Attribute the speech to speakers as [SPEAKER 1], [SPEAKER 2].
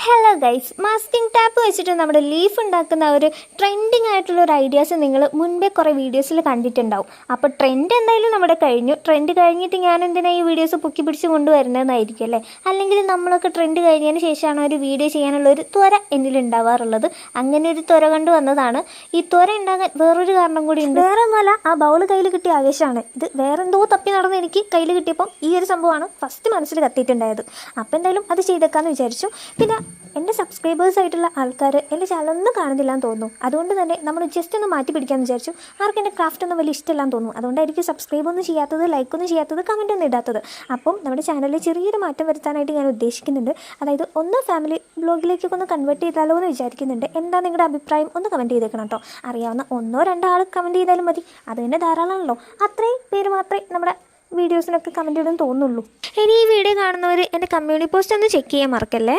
[SPEAKER 1] Hello guys, masking tap വെച്ചിട്ട് നമ്മുടെ leaf ഉണ്ടാക്കുന്ന ഒരു ട്രെൻഡിങ് ആയിട്ടുള്ള ഒരു ഐഡിയാസ് നിങ്ങൾ മുൻപേ കുറേ വീഡിയോസിൽ കണ്ടിട്ടുണ്ടാവും. അപ്പോൾ ട്രെൻഡ് എന്തായാലും നമ്മുടെ കഴിഞ്ഞു. ട്രെൻഡ് കഴിഞ്ഞിട്ട് ഞാൻ എന്തിനാ ഈ വീഡിയോസ് പൊക്കി പിടിച്ച് കൊണ്ടുവരുന്നതെന്നായിരിക്കും അല്ലേ? അല്ലെങ്കിൽ നമ്മളൊക്കെ ട്രെൻഡ് കഴിഞ്ഞതിന് ശേഷമാണ് ഒരു വീഡിയോ ചെയ്യാനുള്ള ഒരു ത്വര എന്നിലുണ്ടാവാറുള്ളത്. അങ്ങനെ ഒരു ത്വര കണ്ടു വന്നതാണ്. ഈ ത്വര ഉണ്ടാകാൻ വേറൊരു കാരണം കൂടി ഉണ്ട്. വേറെ ഒന്നുമല്ല, ആ ബൗൾ കയ്യിൽ കിട്ടിയ ആവേശമാണ്. ഇത് വേറെന്തോ തപ്പി നടന്ന് എനിക്ക് കയ്യിൽ കിട്ടിയപ്പം ഈ ഒരു സംഭവമാണ് ഫസ്റ്റ് മനസ്സിൽ കത്തിയിട്ടുണ്ടായത്. അപ്പോൾ എന്തായാലും അത് ചെയ്തേക്കാമെന്ന് വിചാരിച്ചു. പിന്നെ എൻ്റെ സബ്സ്ക്രൈബേഴ്സ് ആയിട്ടുള്ള ആൾക്കാർ എൻ്റെ ചാനലൊന്നും കാണുന്നില്ല എന്ന് തോന്നുന്നു. അതുകൊണ്ട് തന്നെ നമ്മൾ ജസ്റ്റ് ഒന്ന് മാറ്റി പിടിക്കാമെന്ന് വിചാരിച്ചു. ആർക്കും എൻ്റെ ക്രാഫ്റ്റ് ഒന്നും വലിയ ഇഷ്ടമില്ലാന്ന് തോന്നുന്നു. അതുകൊണ്ടായിരിക്കും സബ്സ്ക്രൈബ് ഒന്നും ചെയ്യാത്തത്, ലൈക്ക് ഒന്നും ചെയ്യാത്തത്, കമൻ്റ് ഒന്നും ഇടാത്തത്. അപ്പം നമ്മുടെ ചാനലിൽ ചെറിയൊരു മാറ്റം വരുത്താനായിട്ട് ഞാൻ ഉദ്ദേശിക്കുന്നുണ്ട്. അതായത് ഒന്ന് ഫാമിലി ബ്ലോഗിലേക്കൊക്കെ ഒന്ന് കൺവേർട്ട് ചെയ്താലോ എന്ന് വിചാരിക്കുന്നുണ്ട്. എന്താ നിങ്ങളുടെ അഭിപ്രായം? ഒന്ന് കമൻറ്റ് ചെയ്തേക്കണം കേട്ടോ. അറിയാവുന്ന ഒന്നോ രണ്ടോ ആൾ കമൻറ്റ് ചെയ്താലും മതി, അത് തന്നെ ധാരാളമാണല്ലോ. അത്രയും പേര് മാത്രമേ നമ്മുടെ വീഡിയോസിനൊക്കെ കമൻറ്റ് ഇടാൻ തോന്നുള്ളൂ. ഇനി ഈ വീഡിയോ കാണുന്നവർ എൻ്റെ കമ്മ്യൂണിറ്റി പോസ്റ്റ് ഒന്ന് ചെക്ക് ചെയ്യാൻ മറക്കല്ലേ.